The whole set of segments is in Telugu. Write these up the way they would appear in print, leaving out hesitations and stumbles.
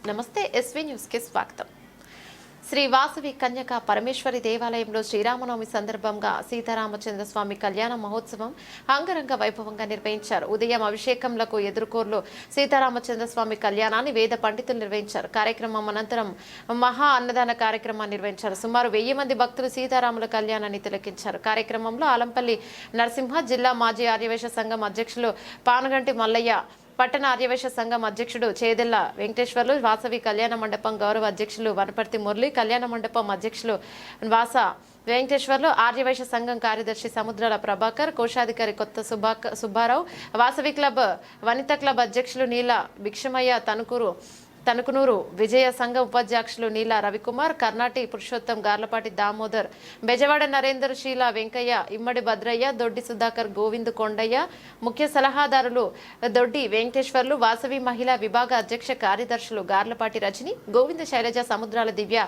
నమస్తే ఎస్వీ న్యూస్ కి స్వాగతం. శ్రీ వాసవి కన్యక పరమేశ్వరి దేవాలయంలో శ్రీరామనవమి సందర్భంగా సీతారామచంద్ర స్వామి కళ్యాణ మహోత్సవం అంగరంగ వైభవంగా నిర్వహించారు. ఉదయం అభిషేకంలకు ఎదుర్కోర్లు సీతారామచంద్ర స్వామి కళ్యాణాన్ని వేద పండితులు నిర్వహించారు. కార్యక్రమం అనంతరం మహా అన్నదాన కార్యక్రమాన్ని నిర్వహించారు. సుమారు 1000 మంది భక్తులు సీతారాముల కళ్యాణాన్ని తిలకించారు. కార్యక్రమంలో ఆలంపల్లి నరసింహ, జిల్లా మాజీ ఆర్యవైశ్య సంఘం అధ్యక్షులు పానగంటి మల్లయ్య, పట్టణ ఆర్యవైశ్య సంఘం అధ్యక్షుడు చేదెల్ల వెంకటేశ్వర్లు, వాసవి కళ్యాణ మండపం గౌరవ అధ్యక్షులు వనపర్తి మురళి, కళ్యాణ మండపం అధ్యక్షులు వాస వెంకటేశ్వర్లు, ఆర్యవైశ్య సంఘం కార్యదర్శి సముద్రాల ప్రభాకర్, కోశాధికారి కొత్త సుబ్బారావు, వాసవి క్లబ్ వనిత క్లబ్ అధ్యక్షులు నీల భిక్షమయ్య, తణుకునూరు విజయ సంఘం ఉపాధ్యక్షులు నీల రవికుమార్, కర్ణాటి పురుషోత్తం, గార్లపాటి దామోదర్, బెజవాడ నరేందర్, శీల వెంకయ్య, ఇమ్మడి భద్రయ్య, దొడ్డి సుధాకర్, గోవింద్ కొండయ్య, ముఖ్య సలహాదారులు దొడ్డి వెంకటేశ్వర్లు, వాసవి మహిళా విభాగ అధ్యక్ష కార్యదర్శులు గార్లపాటి రజని, గోవింద శైలజ, సముద్రాల దివ్య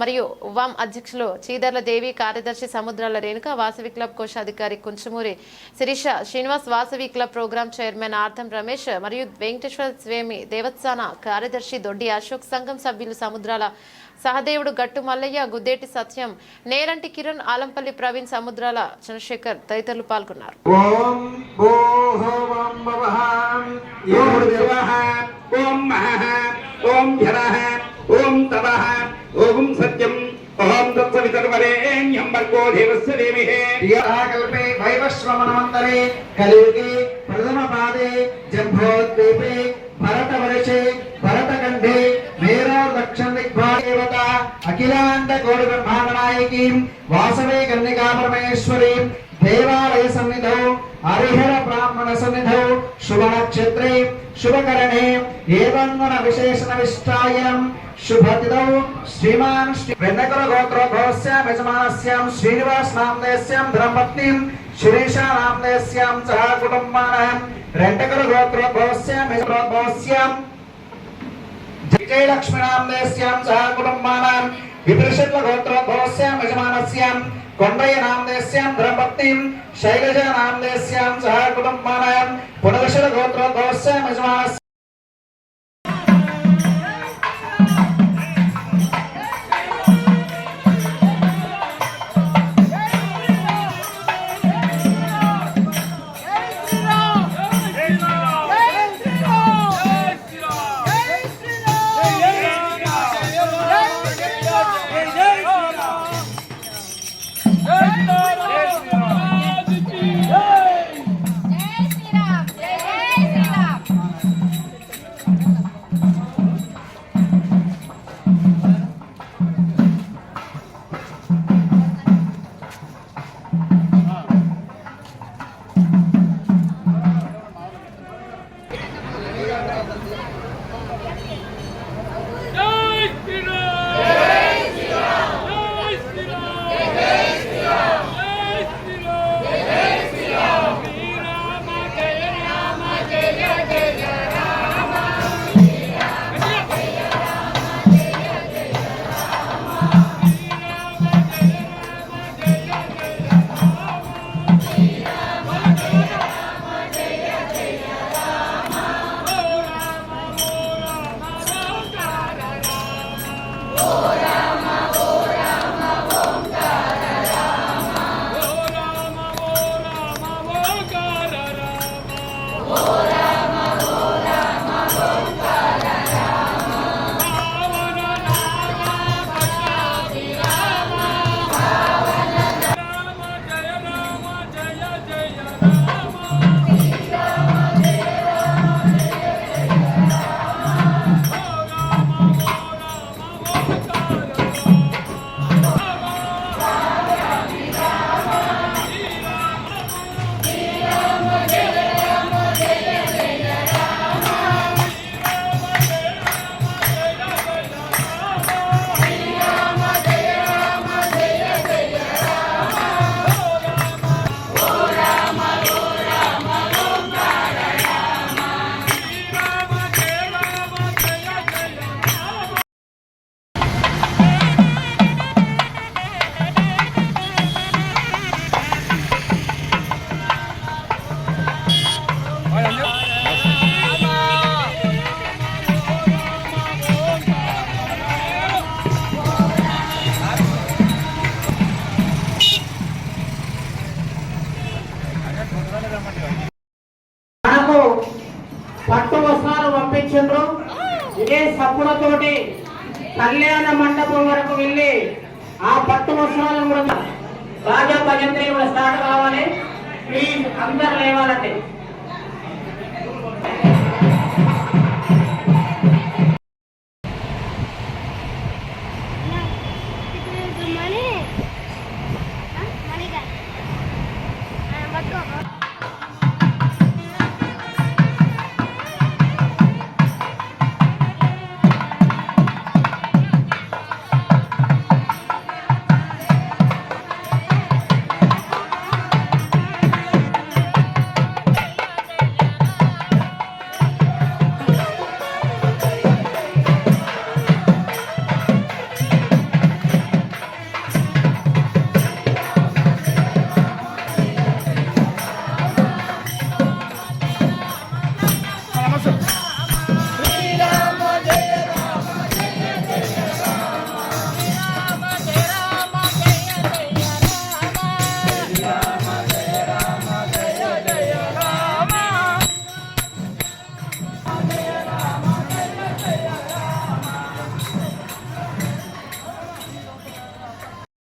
మరియు ఉవాం అధ్యక్షులు చీదర్ల దేవి, కార్యదర్శి సముద్రాల రేణుక, వాసవి క్లబ్ కోశాధికారి Kunchumuri Sirisha Srinivas, Vasavi club program chairman Artham Ramesh మరియు వెంకటేశ్వర స్వామి దేవస్థాన కార్యదర్శి దొడ్డి అశోక్, సంఘం సభ్యులు సముద్రాల సహదేవుడు, గట్టు మల్లయ్య, గుద్దేటి సత్యం, నేరంటి కిరణ్, ఆలంపల్లి ప్రవీణ్, సముద్రాల చంద్రశేఖర్ తదితరులు పాల్గొన్నారు. ఓం సత్యం ఓం తత్సవితర్వరేణ్యం భర్గో దేవస్య ధీమహి ధియాకల్పే వైవస్వమనమంతరే కలియుగే ప్రథమ పాదే జంభోద్వీపే భరతవర్షే భరతఖండే మేరో దక్షిణ దిగ్భాగేవత అఖిలాండ కోటి బ్రహ్మాండ నాయకీ వాసవే కన్యకా పరమేశ్వరీ దేవాలయ సన్నిధౌ హరిహర బ్రాహ్మణ సన్నిధౌ శుభ నక్షత్రే శుభకరణే ఏవం గుణ విశేషణ విష్టాయం శుభతిథౌ శ్రీమాన్ వెన్నకల గోత్రోద్భవస్యాం యజమానస్యాం శ్రీనివాస్ నామదేస్యాం ధర్మపత్నీం శిరీష నామదేస్యాం సహ కుటుంబానాం రెంటకల గోత్రోద్భవస్యాం యజమానస్యాం విజయలక్ష్మి నామదేస్యాం సహ కుటుంబానాం విపరిషత్ల గోత్రోద్భవస్యాం యజమానస్యాం కొండయ్య నామదేస్యాం ధర్మపత్నీం శైలజ నామదేస్యాం సహ కుటుంబానాం పునర్షల గోత్రోద్భవస్యాం యజమానస్యాం ఇదే సప్పులతోటి కళ్యాణ మండపం వరకు వెళ్ళి ఆ పట్టు వస్త్రాలను కూడా రాజా భజంత్రి కూడా స్టార్ట్ కావాలి. ప్లీజ్ అందరు లేవాలంటే